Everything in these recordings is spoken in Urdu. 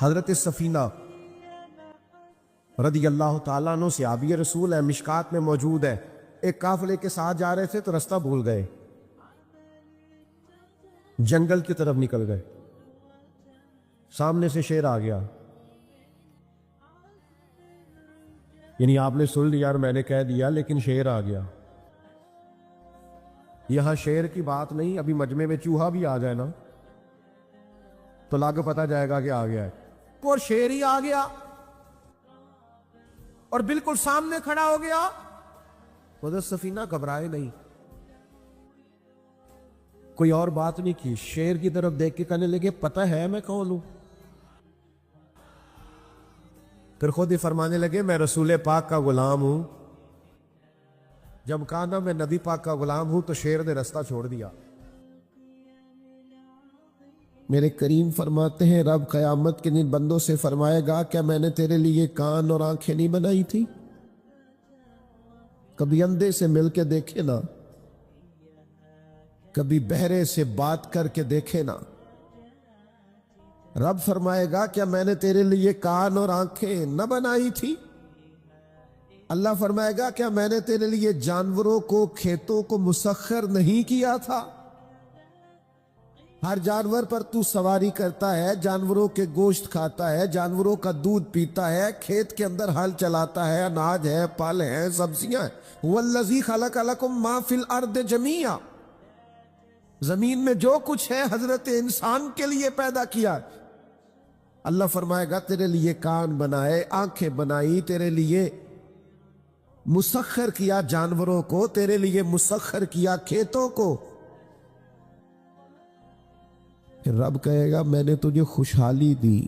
حضرت سفینہ رضی اللہ تعالیٰ عنہ صحابی رسول ہے، مشکات میں موجود ہے۔ ایک قافلے کے ساتھ جا رہے تھے تو رستہ بھول گئے، جنگل کی طرف نکل گئے، سامنے سے شیر آ گیا۔ یعنی آپ نے سن لیا اور میں نے کہہ دیا، لیکن شیر آ گیا۔ یہاں شیر کی بات نہیں، ابھی مجمع میں چوہا بھی آ جائے نا تو لاگ پتہ جائے گا کہ آ گیا ہے۔ اور شیر ہی آ گیا اور بالکل سامنے کھڑا ہو گیا۔ حضرت سفینہ گھبرائے نہیں، کوئی اور بات نہیں کی، شیر کی طرف دیکھ کے کہنے لگے پتہ ہے میں کون ہوں؟ پھر خود ہی فرمانے لگے میں رسول پاک کا غلام ہوں۔ جب کہا نا میں نبی پاک کا غلام ہوں تو شیر نے رستہ چھوڑ دیا۔ میرے کریم فرماتے ہیں رب قیامت کے دن بندوں سے فرمائے گا کیا میں نے تیرے لیے کان اور آنکھیں نہیں بنائی تھی؟ کبھی اندھے سے مل کے دیکھے نا، کبھی بہرے سے بات کر کے دیکھے نا۔ رب فرمائے گا کیا میں نے تیرے لیے کان اور آنکھیں نہ بنائی تھی؟ اللہ فرمائے گا کیا میں نے تیرے لیے جانوروں کو، کھیتوں کو مسخر نہیں کیا تھا؟ ہر جانور پر تو سواری کرتا ہے، جانوروں کے گوشت کھاتا ہے، جانوروں کا دودھ پیتا ہے، کھیت کے اندر ہل چلاتا ہے، اناج ہے، پھل ہیں، سبزیاں ہیں۔ وَالَّذِي خَلَقَ لَكُم مَا فِي الْأَرْضِ جَمِيعًا، زمین میں جو کچھ ہے حضرت انسان کے لیے پیدا کیا۔ اللہ فرمائے گا تیرے لیے کان بنائے، آنکھیں بنائی، تیرے لیے مسخر کیا جانوروں کو، تیرے لیے مسخر کیا کھیتوں کو۔ پھر رب کہے گا میں نے تجھے خوشحالی دی،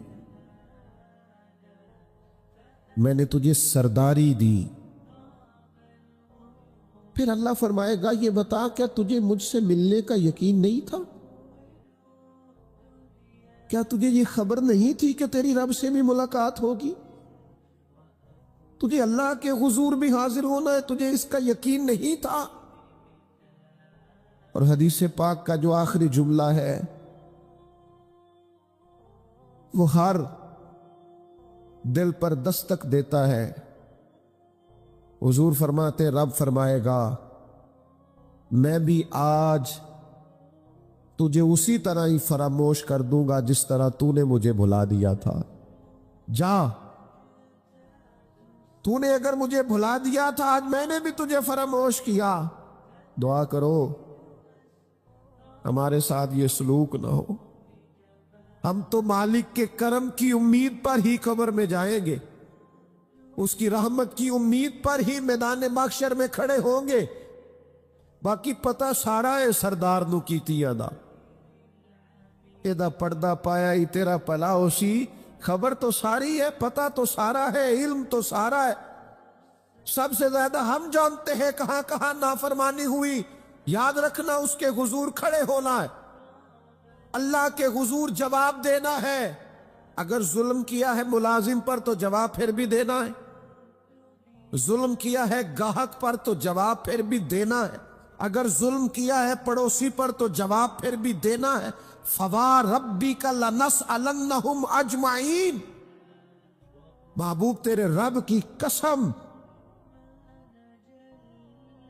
میں نے تجھے سرداری دی۔ پھر اللہ فرمائے گا یہ بتا کیا تجھے مجھ سے ملنے کا یقین نہیں تھا؟ کیا تجھے یہ خبر نہیں تھی کہ تیری رب سے بھی ملاقات ہوگی؟ تجھے اللہ کے حضور بھی حاضر ہونا ہے، تجھے اس کا یقین نہیں تھا؟ اور حدیث پاک کا جو آخری جملہ ہے وہ ہر دل پر دستک دیتا ہے۔ حضور فرماتے رب فرمائے گا میں بھی آج تجھے اسی طرح ہی فراموش کر دوں گا جس طرح تو نے مجھے بھلا دیا تھا۔ جا، تو نے اگر مجھے بھلا دیا تھا آج میں نے بھی تجھے فراموش کیا۔ دعا کرو ہمارے ساتھ یہ سلوک نہ ہو۔ ہم تو مالک کے کرم کی امید پر ہی قبر میں جائیں گے، اس کی رحمت کی امید پر ہی میدان محشر میں کھڑے ہوں گے۔ باقی پتہ سارا ہے سردار نو کیتیاں دا، ایدہ پردہ پایا ہی تیرا پلا ہوسی۔ خبر تو ساری ہے، پتہ تو سارا ہے، علم تو سارا ہے۔ سب سے زیادہ ہم جانتے ہیں کہاں کہاں نافرمانی ہوئی۔ یاد رکھنا اس کے حضور کھڑے ہونا ہے، اللہ کے حضور جواب دینا ہے۔ اگر ظلم کیا ہے ملازم پر تو جواب پھر بھی دینا ہے، ظلم کیا ہے گاہک پر تو جواب پھر بھی دینا ہے، اگر ظلم کیا ہے پڑوسی پر تو جواب پھر بھی دینا ہے۔ فَوَرَبِّكَ لَنَسْأَلَنَّهُمْ أَجْمَعِينَ، محبوب تیرے رب کی قسم،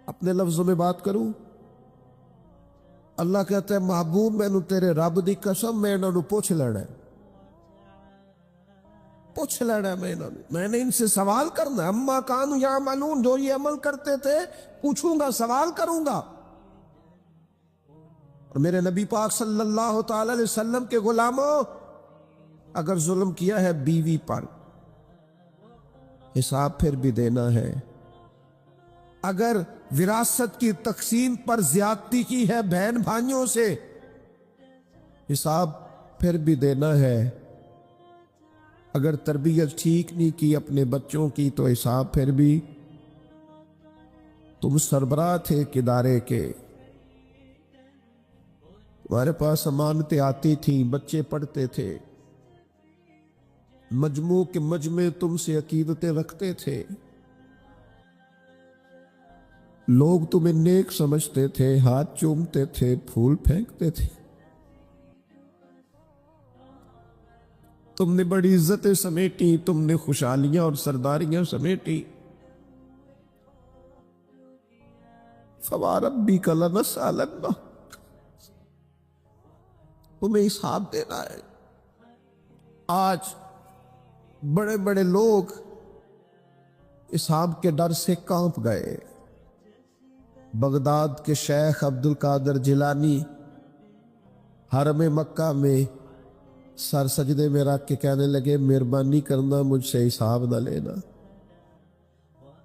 اپنے لفظوں میں بات کروں، اللہ کہتا ہے محبوب میں تیرے رب دی قسم میں انہوں نے پوچھ لینا ہے، پوچھ لینا ہے میں نے ان سے سوال کرنا ہے۔ اما کانوا یعملون، جو یہ عمل کرتے تھے پوچھوں گا، سوال کروں گا۔ اور میرے نبی پاک صلی اللہ تعالی علیہ وسلم کے غلاموں، اگر ظلم کیا ہے بیوی پر حساب پھر بھی دینا ہے، اگر وراثت کی تقسیم پر زیادتی کی ہے بہن بھائیوں سے حساب پھر بھی دینا ہے، اگر تربیت ٹھیک نہیں کی اپنے بچوں کی تو حساب پھر بھی۔ تم سربراہ تھے ایک ادارے کے، تمہارے پاس امانتیں آتی تھیں، بچے پڑھتے تھے، مجموع کے مجمع تم سے عقیدتیں رکھتے تھے، لوگ تمہیں نیک سمجھتے تھے، ہاتھ چومتے تھے، پھول پھینکتے تھے، تم نے بڑی عزتیں سمیٹی، تم نے خوشحالیاں اور سرداریاں سمیٹی. فَوَرَبِّكَ لَنَسْأَلَنَّهُمْ، تمہیں حساب دینا ہے. آج بڑے بڑے لوگ حساب کے ڈر سے کانپ گئے. بغداد کے شیخ عبد القادر جیلانی حرم مکہ میں سر سجدے میں رکھ کے کہنے لگے مہربانی کرنا مجھ سے حساب نہ لینا.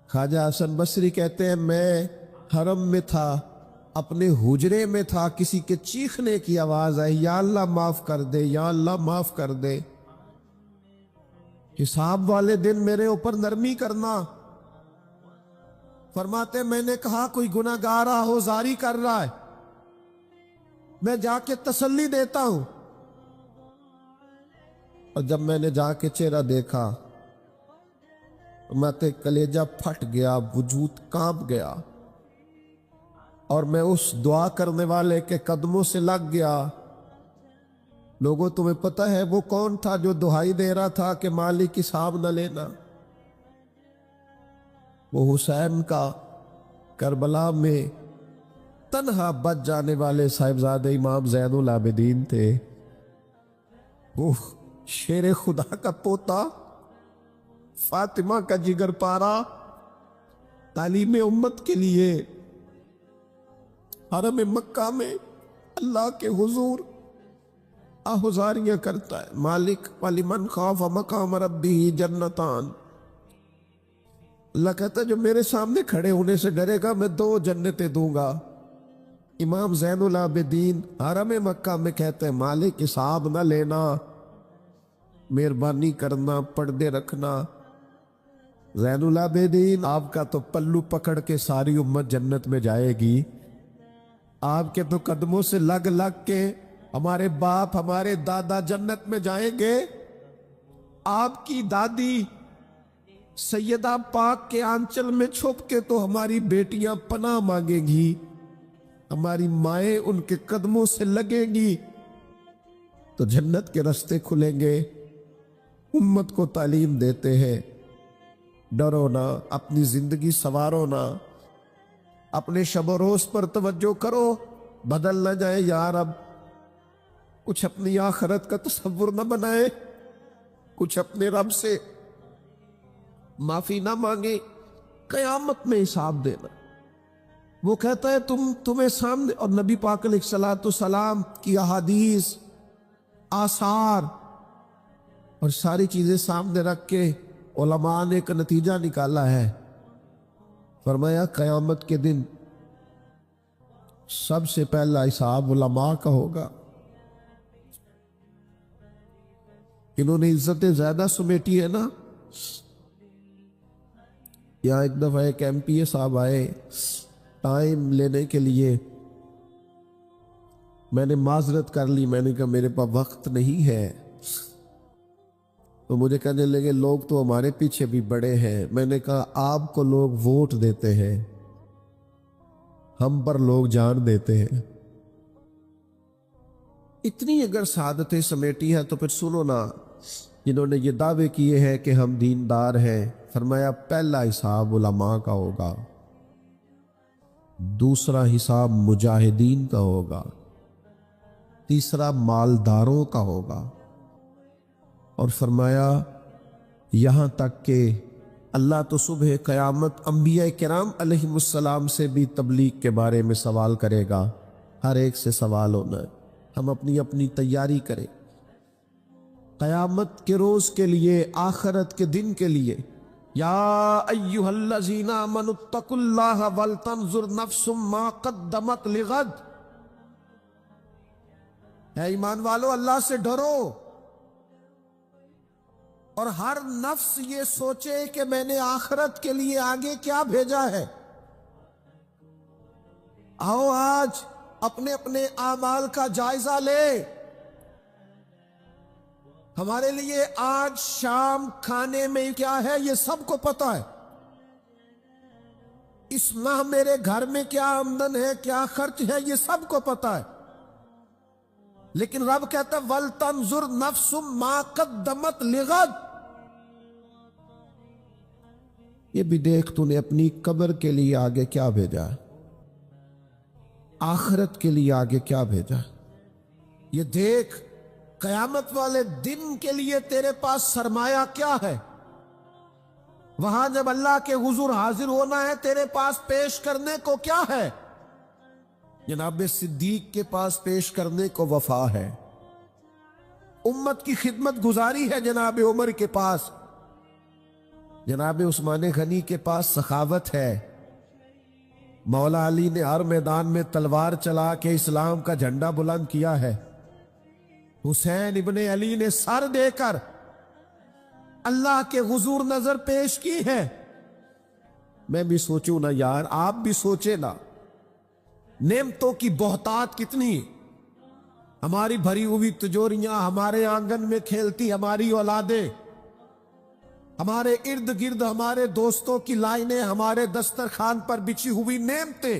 خواجہ حسن بصری کہتے ہیں میں حرم میں تھا، اپنے حجرے میں تھا، کسی کے چیخنے کی آواز آئی یا اللہ معاف کر دے، یا اللہ معاف کر دے، حساب والے دن میرے اوپر نرمی کرنا. فرماتے میں نے کہا کوئی گناہ گار آہوزاری کر رہا ہے، میں جا کے تسلی دیتا ہوں. اور جب میں نے جا کے چہرہ دیکھا میں کلیجہ پھٹ گیا، وجود کانپ گیا، اور میں اس دعا کرنے والے کے قدموں سے لگ گیا. لوگوں تمہیں پتہ ہے وہ کون تھا جو دہائی دے رہا تھا کہ مالک حساب نہ لینا؟ وہ حسین کا کربلا میں تنہا بچ جانے والے صاحبزادہ امام زین العابدین تھے. وہ شیر خدا کا پوتا، فاطمہ کا جگر پارا، تعلیم امت کے لیے حرم مکہ میں اللہ کے حضور آہوزاریاں کرتا ہے. مالک وَلِمَنْ خَافَ مَقَامَ رَبِّهِ جَنَّتَانِ، اللہ کہتا ہے جو میرے سامنے کھڑے ہونے سے ڈرے گا میں 2 جنتیں دوں گا. امام زین العابدین حرم مکہ میں کہتے ہیں مالک حساب نہ لینا، مہربانی کرنا، پردے رکھنا. زین العابدین آپ کا تو پلو پکڑ کے ساری امت جنت میں جائے گی. آپ کے تو قدموں سے لگ لگ کے ہمارے باپ ہمارے دادا جنت میں جائیں گے. آپ کی دادی سیدہ پاک کے آنچل میں چھپ کے تو ہماری بیٹیاں پناہ مانگیں گی، ہماری مائیں ان کے قدموں سے لگیں گی تو جنت کے راستے کھلیں گے. امت کو تعلیم دیتے ہیں ڈرو نہ، اپنی زندگی سنوارو نہ، اپنے شب و روز پر توجہ کرو، بدل نہ جائے یا رب. کچھ اپنی آخرت کا تصور نہ بنائے، کچھ اپنے رب سے معافی نہ مانگے، قیامت میں حساب دینا. وہ کہتا ہے تمہیں سامنے، اور نبی پاک علیہ الصلوۃ والسلام کی احادیث، آثار اور ساری چیزیں سامنے رکھ کے علماء نے ایک نتیجہ نکالا ہے. فرمایا قیامت کے دن سب سے پہلا حساب علماء کا ہوگا. انہوں نے عزتیں زیادہ سمیٹی ہے نا. یہاں ایک دفعہ ایک ایم پی اے صاحب آئے ٹائم لینے کے لیے، میں نے معذرت کر لی، میں نے کہا میرے پاس وقت نہیں ہے. تو مجھے کہنے لگے لوگ تو ہمارے پیچھے بھی بڑے ہیں. میں نے کہا آپ کو لوگ ووٹ دیتے ہیں، ہم پر لوگ جان دیتے ہیں. اتنی اگر سعادتیں سمیٹی ہے تو پھر سنو نا، جنہوں نے یہ دعوے کیے ہیں کہ ہم دیندار ہیں، فرمایا پہلا حساب علماء کا ہوگا، دوسرا حساب مجاہدین کا ہوگا، تیسرا مالداروں کا ہوگا، اور فرمایا یہاں تک کہ اللہ تو صبح قیامت انبیاء کرام علیہم السلام سے بھی تبلیغ کے بارے میں سوال کرے گا. ہر ایک سے سوال ہونا ہے. ہم اپنی اپنی تیاری کریں قیامت کے روز کے لیے، آخرت کے دن کے لیے. یا ایھا الذین آمنوا اتقوا اللہ ولتنظر نفس ما قدمت لغد. اے ایمان والو اللہ سے ڈرو اور ہر نفس یہ سوچے کہ میں نے آخرت کے لیے آگے کیا بھیجا ہے. آؤ آج اپنے اپنے اعمال کا جائزہ لے. ہمارے لیے آج شام کھانے میں کیا ہے یہ سب کو پتا ہے. اس ماہ میرے گھر میں کیا آمدن ہے، کیا خرچ ہے، یہ سب کو پتا ہے. لیکن رب کہتا ہے وَلْتَنْظُرْ نَفْسٌ مَا قَدَّمَتْ لِغَدٍ، یہ بھی دیکھ تو نے اپنی قبر کے لیے آگے کیا بھیجا ہے، آخرت کے لیے آگے کیا بھیجا ہے۔ یہ دیکھ قیامت والے دن کے لیے تیرے پاس سرمایہ کیا ہے، وہاں جب اللہ کے حضور حاضر ہونا ہے تیرے پاس پیش کرنے کو کیا ہے۔ جناب صدیق کے پاس پیش کرنے کو وفا ہے، امت کی خدمت گزاری ہے جناب عمر کے پاس، جناب عثمان غنی کے پاس سخاوت ہے، مولا علی نے ہر میدان میں تلوار چلا کے اسلام کا جھنڈا بلند کیا ہے، حسین ابن علی نے سر دے کر اللہ کے حضور نظر پیش کی ہے۔ میں بھی سوچوں نا یار، آپ بھی سوچے نا، نعمتوں کی بہتات کتنی، ہماری بھری ہوئی تجوریاں، ہمارے آنگن میں کھیلتی ہماری اولادیں، ہمارے ارد گرد ہمارے دوستوں کی لائنیں، ہمارے دسترخوان پر بچھی ہوئی نعمتیں،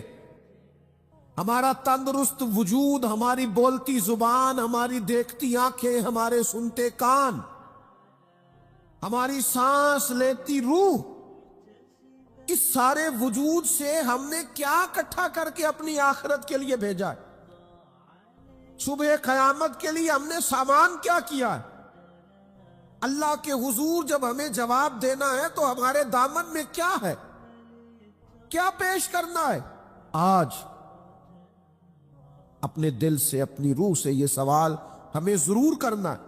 ہمارا تندرست وجود، ہماری بولتی زبان، ہماری دیکھتی آنکھیں، ہمارے سنتے کان، ہماری سانس لیتی روح، اس سارے وجود سے ہم نے کیا اکٹھا کر کے اپنی آخرت کے لیے بھیجا ہے؟ صبح قیامت کے لیے ہم نے سامان کیا کیا ہے؟ اللہ کے حضور جب ہمیں جواب دینا ہے تو ہمارے دامن میں کیا ہے، کیا پیش کرنا ہے؟ آج اپنے دل سے، اپنی روح سے یہ سوال ہمیں ضرور کرنا ہے،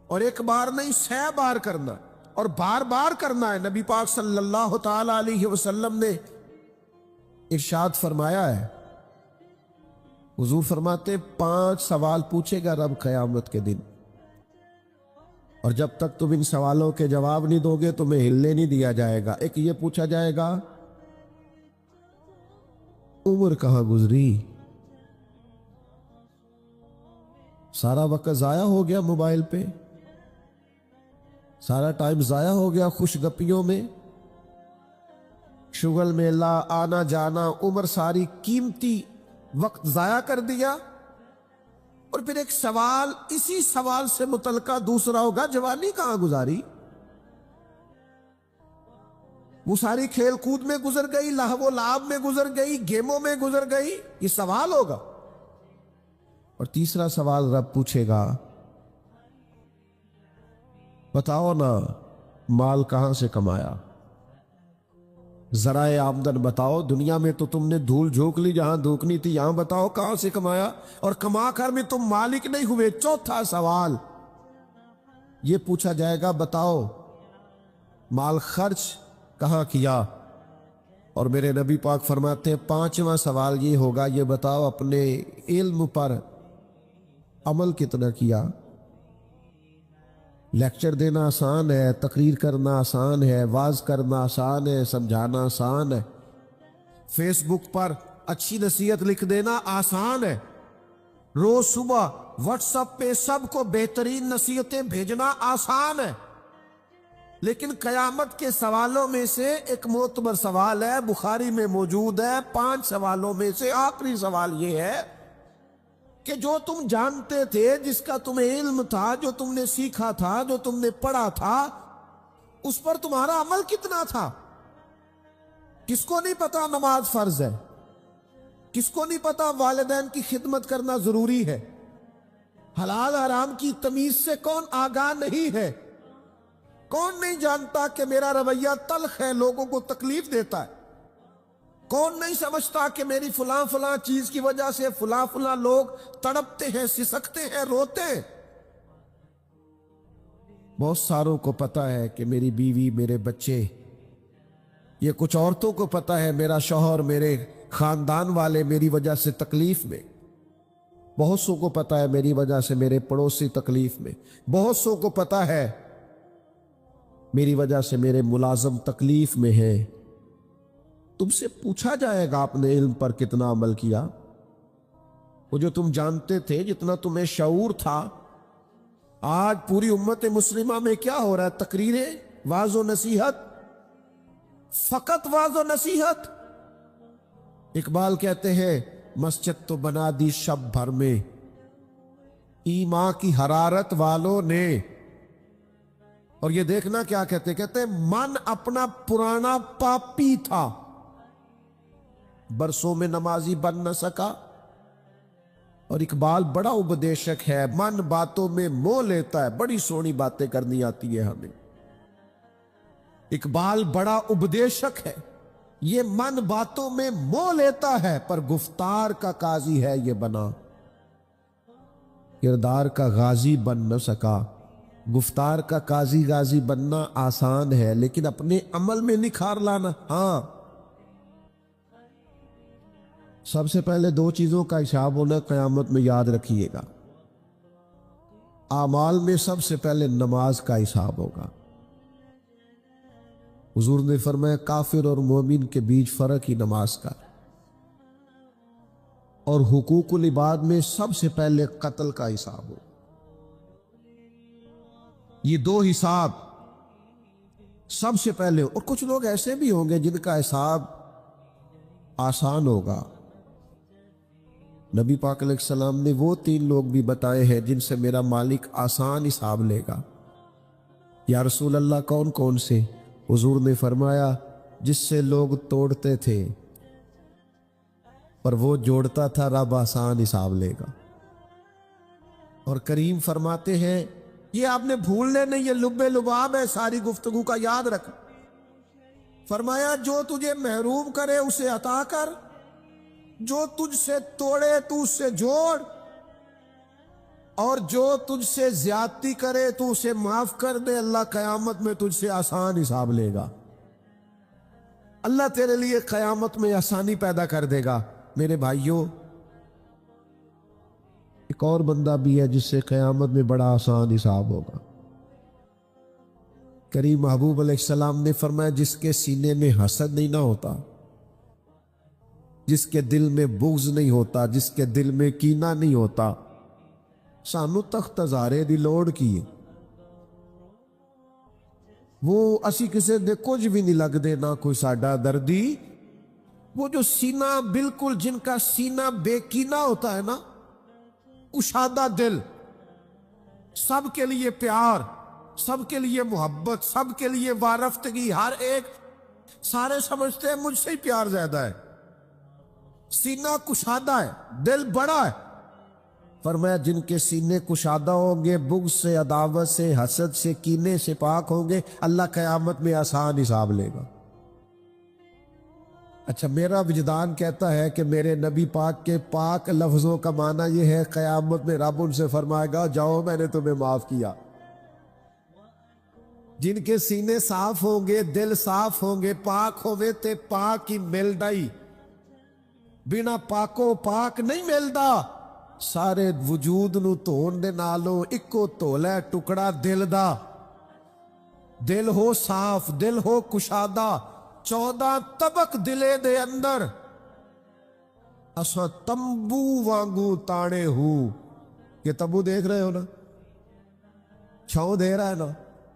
اور ایک بار نہیں 100 بار کرنا ہے، اور بار بار کرنا ہے۔ نبی پاک صلی اللہ تعالی علیہ وسلم نے ارشاد فرمایا ہے، حضور فرماتے 5 سوال پوچھے گا رب قیامت کے دن، اور جب تک تم ان سوالوں کے جواب نہیں دو گے تمہیں ہلنے نہیں دیا جائے گا۔ ایک یہ پوچھا جائے گا عمر کہاں گزری، سارا وقت ضائع ہو گیا موبائل پہ، سارا ٹائم ضائع ہو گیا خوش گپیوں میں، شغل میلہ، آنا جانا، عمر ساری قیمتی وقت ضائع کر دیا۔ اور پھر ایک سوال، اسی سوال سے متعلقہ دوسرا ہوگا جوانی کہاں گزاری، وہ ساری کھیل کود میں گزر گئی، لہو و لعب میں گزر گئی، گیموں میں گزر گئی، یہ سوال ہوگا۔ اور تیسرا سوال رب پوچھے گا بتاؤ نا مال کہاں سے کمایا، ذرائع آمدن بتاؤ، دنیا میں تو تم نے دھول جھونک لی جہاں دھوکنی تھی، یہاں بتاؤ کہاں سے کمایا، اور کما کر میں تم مالک نہیں ہوئے۔ چوتھا سوال یہ پوچھا جائے گا بتاؤ مال خرچ کہاں کیا، اور میرے نبی پاک فرماتے ہیں 5واں سوال یہ ہوگا یہ بتاؤ اپنے علم پر عمل کتنا کیا۔ لیکچر دینا آسان ہے، تقریر کرنا آسان ہے، واعظ کرنا آسان ہے، سمجھانا آسان ہے، فیس بک پر اچھی نصیحت لکھ دینا آسان ہے، روز صبح واٹس ایپ پہ سب کو بہترین نصیحتیں بھیجنا آسان ہے، لیکن قیامت کے سوالوں میں سے ایک معتبر سوال ہے، بخاری میں موجود ہے، 5 سوالوں میں سے آخری سوال یہ ہے کہ جو تم جانتے تھے، جس کا تمہیں علم تھا، جو تم نے سیکھا تھا، جو تم نے پڑھا تھا، اس پر تمہارا عمل کتنا تھا؟ کس کو نہیں پتا نماز فرض ہے؟ کس کو نہیں پتا والدین کی خدمت کرنا ضروری ہے؟ حلال حرام کی تمیز سے کون آگاہ نہیں ہے؟ کون نہیں جانتا کہ میرا رویہ تلخ ہے، لوگوں کو تکلیف دیتا ہے؟ کون نہیں سمجھتا کہ میری فلاں فلاں چیز کی وجہ سے فلاں فلاں لوگ تڑپتے ہیں، سسکتے ہیں، روتے ہیں؟ بہت ساروں کو پتا ہے کہ میری بیوی، میرے بچے، یہ کچھ عورتوں کو پتا ہے میرا شوہر، میرے خاندان والے میری وجہ سے تکلیف میں، بہت سو کو پتا ہے میری وجہ سے میرے پڑوسی تکلیف میں، بہت سو کو پتا ہے میری وجہ سے میرے ملازم تکلیف میں ہیں۔ تم سے پوچھا جائے گا اپنے علم پر کتنا عمل کیا، وہ جو تم جانتے تھے، جتنا تمہیں شعور تھا۔ آج پوری امت مسلمہ میں کیا ہو رہا ہے؟ تقریریں، واعظ و نصیحت، فقط واعظ و نصیحت۔ اقبال کہتے ہیں مسجد تو بنا دی شب بھر میں، ایمان کی حرارت والوں نے. اور یہ دیکھنا کیا کہتے من اپنا پرانا پاپی تھا، برسوں میں نمازی بن نہ سکا. اور اقبال بڑا اپدیشک ہے، من باتوں میں موہ لیتا ہے. بڑی سونی باتیں کرنی آتی ہے ہمیں. اقبال بڑا اپدیشک ہے. یہ من باتوں میں موہ لیتا ہے پر گفتار کا قاضی ہے یہ بنا. کردار کا غازی بن نہ سکا. گفتار کا قاضی غازی بننا آسان ہے، لیکن اپنے عمل میں نکھار لانا. ہاں، سب سے پہلے دو چیزوں کا حساب ہونا قیامت میں، یاد رکھیے گا. اعمال میں سب سے پہلے نماز کا حساب ہوگا. حضور نے فرمایا کافر اور مومن کے بیچ فرق ہی نماز کا. اور حقوق العباد میں سب سے پہلے قتل کا حساب ہو. یہ دو حساب سب سے پہلے. اور کچھ لوگ ایسے بھی ہوں گے جن کا حساب آسان ہوگا. نبی پاک علیہ السلام نے وہ 3 لوگ بھی بتائے ہیں جن سے میرا مالک آسان حساب لے گا. یا رسول اللہ کون کون سے؟ حضور نے فرمایا جس سے لوگ توڑتے تھے پر وہ جوڑتا تھا، رب آسان حساب لے گا. اور کریم فرماتے ہیں یہ آپ نے بھولنے نہیں، یہ لب لباب ہے ساری گفتگو کا، یاد رکھ. فرمایا جو تجھے محروم کرے اسے عطا کر، جو تجھ سے توڑے تو اس سے جوڑ، اور جو تجھ سے زیادتی کرے تو اسے معاف کر دے. اللہ قیامت میں تجھ سے آسان حساب لے گا. اللہ تیرے لیے قیامت میں آسانی پیدا کر دے گا. میرے بھائیوں، ایک اور بندہ بھی ہے جس سے قیامت میں بڑا آسان حساب ہوگا. کریم محبوب علیہ السلام نے فرمایا جس کے سینے میں حسد نہیں نہ ہوتا، جس کے دل میں بغض نہیں ہوتا، جس کے دل میں کینہ نہیں ہوتا، سانو تخت ہزارے دی لوڑ کی ہے. وہ اسی کسے دے کچھ بھی نہیں لگ دے، نہ کوئی ساڈا دردی. وہ جو سینہ بالکل، جن کا سینہ بے کینہ ہوتا ہے نا، کشادہ دل، سب کے لیے پیار، سب کے لیے محبت، سب کے لیے وارفتگی، ہر ایک، سارے سمجھتے ہیں مجھ سے ہی پیار زیادہ ہے. سینہ کشادہ ہے، دل بڑا ہے. فرمایا جن کے سینے کشادہ ہوں گے، بغض سے، عداوت سے، حسد سے، کینے سے پاک ہوں گے، اللہ قیامت میں آسان حساب لے گا. اچھا، میرا وجدان کہتا ہے کہ میرے نبی پاک کے پاک لفظوں کا معنی یہ ہے قیامت میں رب ان سے فرمائے گا جاؤ میں نے تمہیں معاف کیا. جن کے سینے صاف ہوں گے، دل صاف ہوں گے، پاک ہوئے تے پاک ہی مل ڈائی. بنا پاکو پاک نہیں ملدا. سارے وجود نو دھون دے نالوں اکو دھولا ٹکڑا دل دا. دل ہو صاف، دل ہو کشادہ. 14 طبق دلے دے اندر اسا تمبو وانگو تاڑے ہو. یہ تمبو دیکھ رہے ہو نا، چھاؤں دے رہا ہے نا،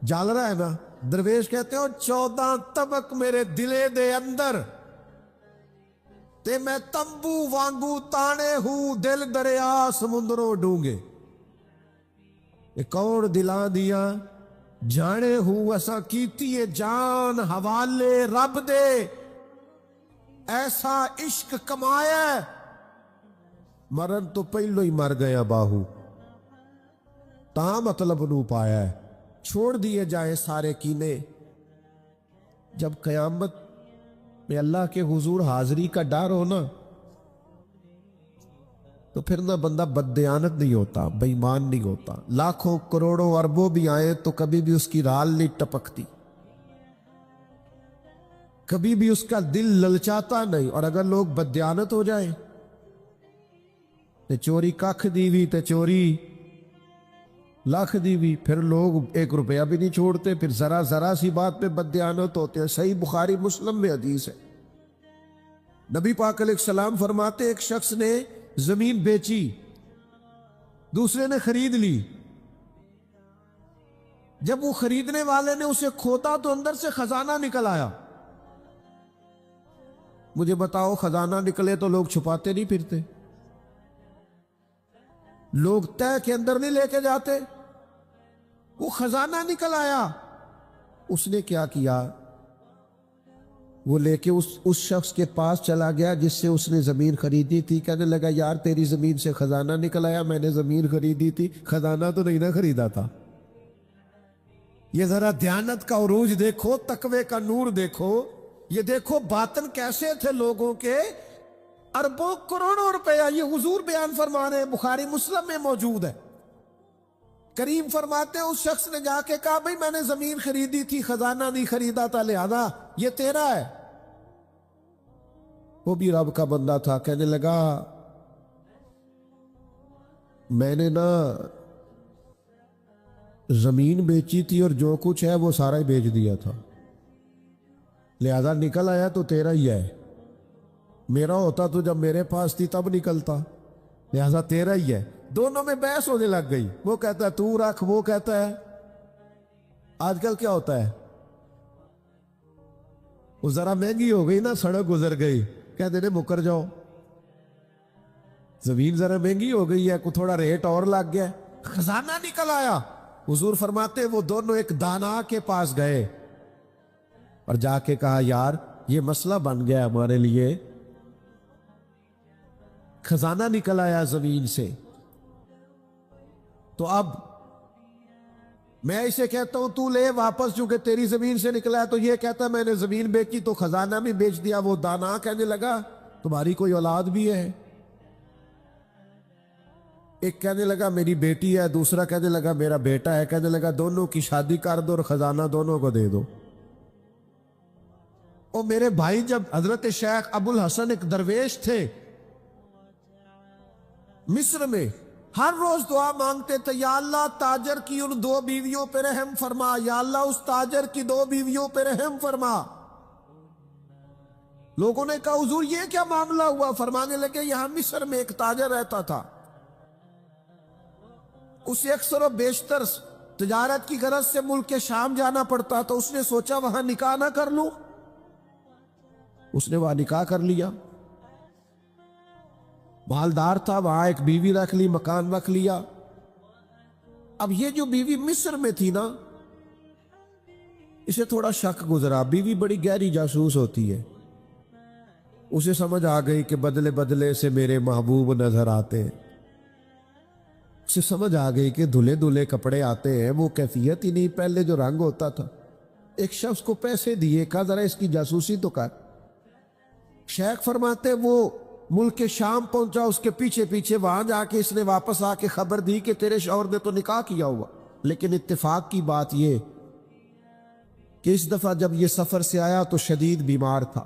جل رہا ہے نا. درویش کہتے ہو 14 طبق میرے دلے دے اندر تے میں تمبو وانگو تانے ہوں، دل دریا سمندروں ڈونگے. یہ کون دلاں دیاں جانے ہوں اسا کیتی ہے جان حوالے رب دے. ایسا عشق کمایا مرن تو پہلو ہی مر گیا باہو، تاں مطلب نو پایا ہے. چھوڑ دیے جائیں سارے کینے. جب قیامت میں اللہ کے حضور حاضری کا ڈر ہونا تو پھر نہ بندہ بددیانت نہیں ہوتا، بے ایمان نہیں ہوتا. لاکھوں کروڑوں اربوں بھی آئے تو کبھی بھی اس کی رال نہیں ٹپکتی، کبھی بھی اس کا دل للچاتا نہیں. اور اگر لوگ بددیانت ہو جائیں تے چوری ککھ دی بھی تے چوری لاکھ دی بھی، پھر لوگ 1 روپیہ بھی نہیں چھوڑتے. پھر ذرا سی بات پہ بددیانت ہوتے ہیں. صحیح بخاری مسلم میں حدیث ہے. نبی پاک علیہ السلام فرماتے ایک شخص نے زمین بیچی، دوسرے نے خرید لی. جب وہ خریدنے والے نے اسے کھودا تو اندر سے خزانہ نکل آیا. مجھے بتاؤ خزانہ نکلے تو لوگ چھپاتے نہیں پھرتے؟ لوگ تہ کے اندر نہیں لے کے جاتے. وہ خزانہ نکل آیا. اس نے کیا کیا؟ وہ لے کے اس شخص کے پاس چلا گیا جس سے اس نے زمین خریدی تھی. کہنے لگا یار تیری زمین سے خزانہ نکل آیا, میں نے زمین خریدی تھی, خزانہ تو نہیں نہ خریدا تھا. یہ ذرا دیانت کا عروج دیکھو, تقوی کا نور دیکھو. یہ دیکھو باطن کیسے تھے لوگوں کے. اربوں کروڑوں روپیہ یہ حضور بیان فرما رہے ہیں, بخاری مسلم میں موجود ہے. کریم فرماتے ہیں اس شخص نے جا کے کہا بھئی میں نے زمین خریدی تھی, خزانہ نہیں خریدا تھا, لہذا یہ تیرا ہے. وہ بھی رب کا بندہ تھا. کہنے لگا میں نے نا زمین بیچی تھی اور جو کچھ ہے وہ سارا ہی بیچ دیا تھا, لہذا نکل آیا تو تیرا ہی ہے. میرا ہوتا تو جب میرے پاس تھی تب نکلتا, لہذا تیرا ہی ہے. دونوں میں بحث ہونے لگ گئی. وہ کہتا ہے تو رکھ, وہ کہتا ہے. آج کل کیا ہوتا ہے, وہ ذرا مہنگی ہو گئی نا, سڑک گزر گئی, کہتے ہیں مکر جاؤ. زمین ذرا مہنگی ہو گئی ہے, کوئی تھوڑا ریٹ اور لگ گیا, خزانہ نکل آیا. حضور فرماتے وہ دونوں ایک دانا کے پاس گئے اور جا کے کہا یار یہ مسئلہ بن گیا ہمارے لیے, خزانہ نکل آیا زمین سے. تو اب میں اسے کہتا ہوں تو لے واپس, چونکہ تیری زمین سے نکلا ہے. تو یہ کہتا ہے میں نے زمین بیچی تو خزانہ بھی بیچ دیا. وہ دانا کہنے لگا تمہاری کوئی اولاد بھی ہے؟ ایک کہنے لگا میری بیٹی ہے, دوسرا کہنے لگا میرا بیٹا ہے. کہنے لگا دونوں کی شادی کر دو اور خزانہ دونوں کو دے دو. اور میرے بھائی جب حضرت شیخ ابو الحسن ایک درویش تھے مصر میں, ہر روز دعا مانگتے تھے یا اللہ تاجر کی ان 2 بیویوں پہ رحم فرما, یا اللہ اس تاجر کی 2 بیویوں پہ رحم فرما. لوگوں نے کہا حضور یہ کیا معاملہ ہوا؟ فرمانے لگے یہاں مصر میں ایک تاجر رہتا تھا, اسے اکثر و بیشتر تجارت کی غرض سے ملک شام جانا پڑتا, تو اس نے سوچا وہاں نکاح نہ کر لوں. اس نے وہاں نکاح کر لیا. مالدار تھا, وہاں ایک بیوی رکھ لی, مکان رکھ لیا. اب یہ جو بیوی مصر میں تھی نا, اسے تھوڑا شک گزرا. بیوی بڑی گہری جاسوس ہوتی ہے. اسے سمجھ آ گئی کہ بدلے بدلے سے میرے محبوب نظر آتے ہیں. اسے سمجھ آ گئی کہ دھلے دھلے کپڑے آتے ہیں, وہ کیفیت ہی نہیں پہلے جو رنگ ہوتا تھا. ایک شخص کو پیسے دیے, کہا ذرا اس کی جاسوسی تو کر. شیخ فرماتے وہ ملک شام پہنچا, اس کے پیچھے پیچھے وہاں جا کے اس نے واپس آ کے خبر دی کہ تیرے شوہر نے تو نکاح کیا ہوا. لیکن اتفاق کی بات یہ کہ اس دفعہ جب یہ سفر سے آیا تو شدید بیمار تھا.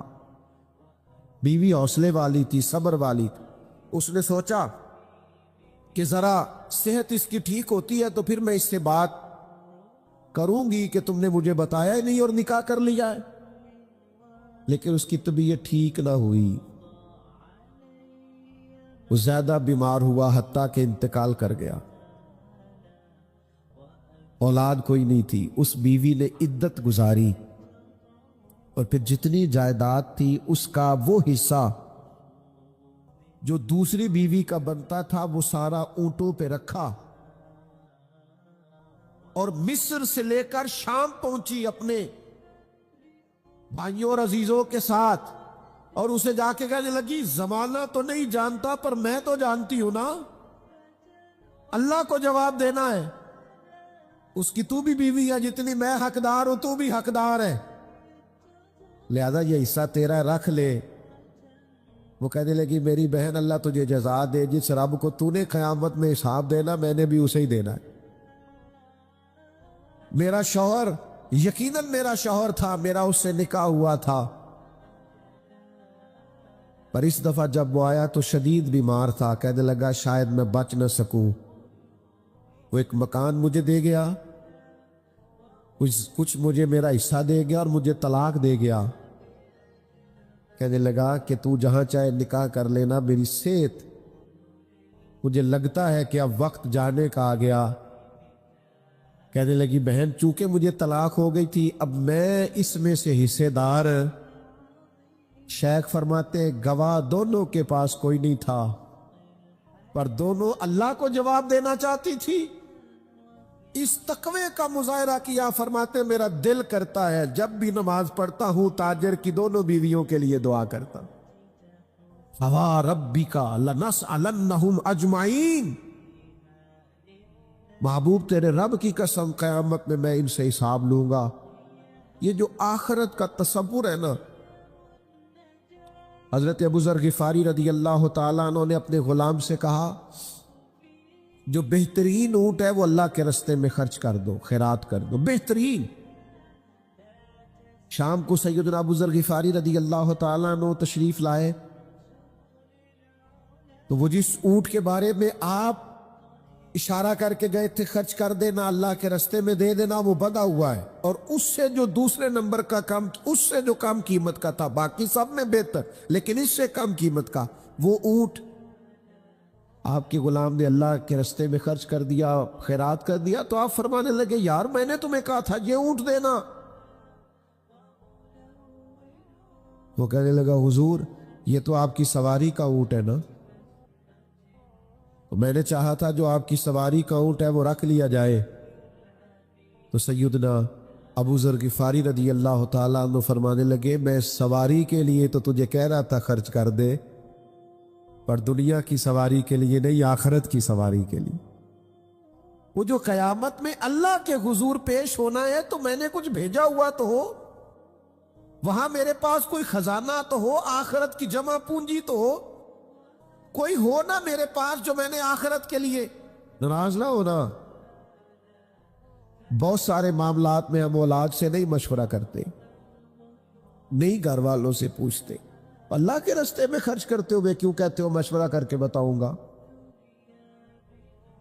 بیوی حوصلے والی تھی, صبر والی تھی. اس نے سوچا کہ ذرا صحت اس کی ٹھیک ہوتی ہے تو پھر میں اس سے بات کروں گی کہ تم نے مجھے بتایا ہی نہیں اور نکاح کر لیا ہے. لیکن اس کی طبیعت ٹھیک نہ ہوئی, وہ زیادہ بیمار ہوا حتیٰ کہ انتقال کر گیا. اولاد کوئی نہیں تھی. اس بیوی نے عدت گزاری اور پھر جتنی جائیداد تھی اس کا وہ حصہ جو دوسری بیوی کا بنتا تھا وہ سارا اونٹوں پہ رکھا اور مصر سے لے کر شام پہنچی اپنے بھائیوں اور عزیزوں کے ساتھ. اور اسے جا کے کہنے لگی زمانہ تو نہیں جانتا پر میں تو جانتی ہوں نا, اللہ کو جواب دینا ہے. اس کی تو بھی بیوی ہے, جتنی میں حقدار ہوں تو بھی حقدار ہے, لہذا یہ حصہ تیرا رکھ لے. وہ کہنے لگی میری بہن اللہ تجھے جزا دے, جس رب کو تو نے قیامت میں حساب دینا میں نے بھی اسے ہی دینا ہے. میرا شوہر یقیناً میرا شوہر تھا, میرا اس سے نکاح ہوا تھا, پر اس دفعہ جب وہ آیا تو شدید بیمار تھا. کہنے لگا شاید میں بچ نہ سکوں. وہ ایک مکان مجھے دے گیا, کچھ مجھے میرا حصہ دے گیا اور مجھے طلاق دے گیا. کہنے لگا کہ تو جہاں چاہے نکاح کر لینا, میری صحت مجھے لگتا ہے کہ اب وقت جانے کا آ گیا. کہنے لگی بہن چونکہ مجھے طلاق ہو گئی تھی اب میں اس میں سے حصے دار. شیخ فرماتے گواہ دونوں کے پاس کوئی نہیں تھا پر دونوں اللہ کو جواب دینا چاہتی تھی۔ اس تقوی کا مظاہرہ کیا، فرماتے میرا دل کرتا ہے جب بھی نماز پڑھتا ہوں تاجر کی دونوں بیویوں کے لیے دعا کرتا ہوں، فَوَا رَبِّكَ لَنَسْأَلَنَّهُمْ أَجْمَعِينَ، محبوب تیرے رب کی قسم قیامت میں ان سے حساب لوں گا۔ یہ جو آخرت کا تصور ہے نا، حضرت ابو ذر غفاری رضی اللہ تعالیٰ عنہ نے اپنے غلام سے کہا جو بہترین اونٹ ہے وہ اللہ کے رستے میں خرچ کر دو، خیرات کر دو، بہترین۔ شام کو سیدنا ابو ذر غفاری رضی اللہ تعالیٰ عنہ تشریف لائے تو وہ جس اونٹ کے بارے میں آپ اشارہ کر کے گئے تھے خرچ کر دینا، اللہ کے رستے میں دے دینا، وہ بندھا ہوا ہے، اور اس سے جو دوسرے نمبر کا کم، اس سے جو کم قیمت کا تھا، باقی سب میں بہتر لیکن اس سے کم قیمت کا وہ اونٹ آپ کے غلام نے اللہ کے رستے میں خرچ کر دیا، خیرات کر دیا۔ تو آپ فرمانے لگے یار میں نے تمہیں کہا تھا یہ اونٹ دینا۔ وہ کہنے لگا حضور یہ تو آپ کی سواری کا اونٹ ہے نا، تو میں نے چاہا تھا جو آپ کی سواری کا اونٹ ہے وہ رکھ لیا جائے۔ تو سیدنا ابو ذر غفاری رضی اللہ تعالیٰ عنہ فرمانے لگے میں سواری کے لیے تو تجھے کہہ رہا تھا خرچ کر دے، پر دنیا کی سواری کے لیے نہیں، آخرت کی سواری کے لیے۔ وہ جو قیامت میں اللہ کے حضور پیش ہونا ہے تو میں نے کچھ بھیجا ہوا تو ہو، وہاں میرے پاس کوئی خزانہ تو ہو، آخرت کی جمع پونجی تو ہو، کوئی ہو نا میرے پاس جو میں نے آخرت کے لیے۔ ناراض نہ ہونا، بہت سارے معاملات میں ہم اولاد سے نہیں مشورہ کرتے، نہیں گھر والوں سے پوچھتے، اللہ کے راستے میں خرچ کرتے ہوئے کیوں کہتے ہو مشورہ کر کے بتاؤں گا،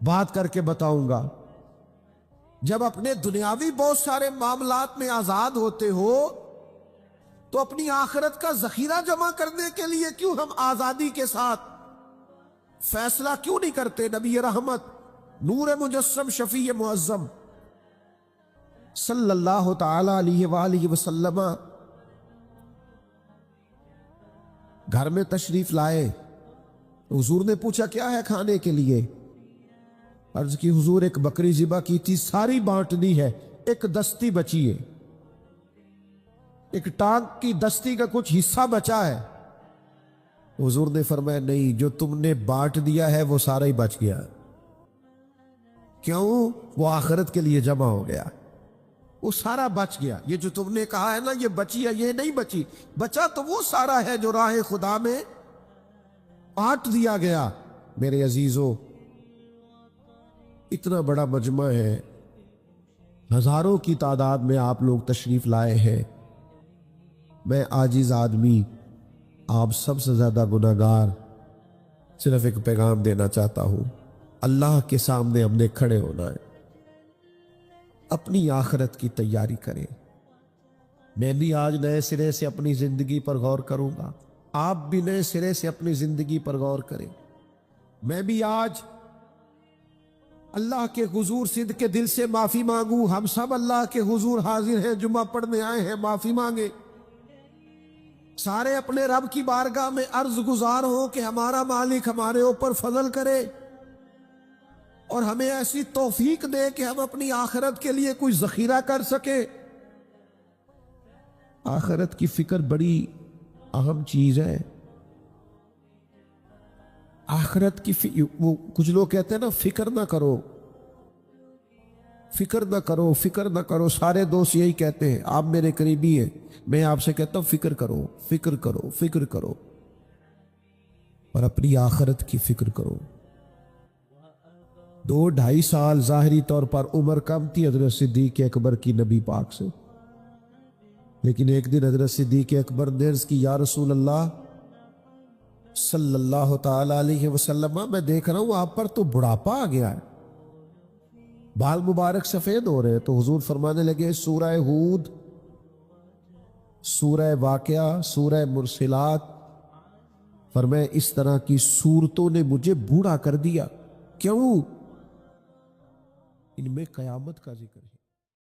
بات کر کے بتاؤں گا؟ جب اپنے دنیاوی بہت سارے معاملات میں آزاد ہوتے ہو تو اپنی آخرت کا ذخیرہ جمع کرنے کے لیے کیوں ہم آزادی کے ساتھ فیصلہ کیوں نہیں کرتے؟ نبی رحمت نور مجسم شفیع معظم صلی اللہ تعالی علیہ وآلہ وسلم گھر میں تشریف لائے، حضور نے پوچھا کیا ہے کھانے کے لیے؟ عرض کی حضور ایک بکری ذبح کی تھی، ساری بانٹنی ہے، ایک دستی بچی ہے، ایک ٹانگ کی دستی کا کچھ حصہ بچا ہے۔ حضور نے فرمایا نہیں، جو تم نے بانٹ دیا ہے وہ سارا ہی بچ گیا۔ کیوں؟ وہ آخرت کے لیے جمع ہو گیا، وہ سارا بچ گیا۔ یہ جو تم نے کہا ہے نا یہ بچی ہے، یہ نہیں بچی، بچا تو وہ سارا ہے جو راہ خدا میں بانٹ دیا گیا۔ میرے عزیزو، اتنا بڑا مجمع ہے، ہزاروں کی تعداد میں آپ لوگ تشریف لائے ہیں، میں عاجز آدمی، آپ سب سے زیادہ گناہگار، صرف ایک پیغام دینا چاہتا ہوں، اللہ کے سامنے ہم نے کھڑے ہونا ہے، اپنی آخرت کی تیاری کریں۔ میں بھی آج نئے سرے سے اپنی زندگی پر غور کروں گا، آپ بھی نئے سرے سے اپنی زندگی پر غور کریں۔ میں بھی آج اللہ کے حضور صدق کے دل سے معافی مانگوں، ہم سب اللہ کے حضور حاضر ہیں، جمعہ پڑھنے آئے ہیں، معافی مانگے، سارے اپنے رب کی بارگاہ میں عرض گزار ہوں کہ ہمارا مالک ہمارے اوپر فضل کرے اور ہمیں ایسی توفیق دے کہ ہم اپنی آخرت کے لیے کوئی ذخیرہ کر سکے۔ آخرت کی فکر بڑی اہم چیز ہے۔ آخرت کی وہ کچھ لوگ کہتے ہیں نا فکر نہ کرو، فکر نہ کرو، فکر نہ کرو، سارے دوست یہی کہتے ہیں، آپ میرے قریبی ہیں، میں آپ سے کہتا ہوں فکر کرو، فکر کرو، فکر کرو، اور اپنی آخرت کی فکر کرو۔ 2-2.5 سال ظاہری طور پر عمر کم تھی حضرت صدیق اکبر کی نبی پاک سے، لیکن ایک دن حضرت صدیق اکبر نے عرض کی یا رسول اللہ صلی اللہ تعالی علیہ وسلم، میں دیکھ رہا ہوں آپ پر تو بڑھاپا آ گیا ہے، بال مبارک سفید ہو رہے ہیں۔ تو حضور فرمانے لگے سورہ ہود، سورہ واقعہ، سورہ مرسلات، فرمایا اس طرح کی صورتوں نے مجھے بوڑھا کر دیا، کیوں؟ ان میں قیامت کا ذکر ہے۔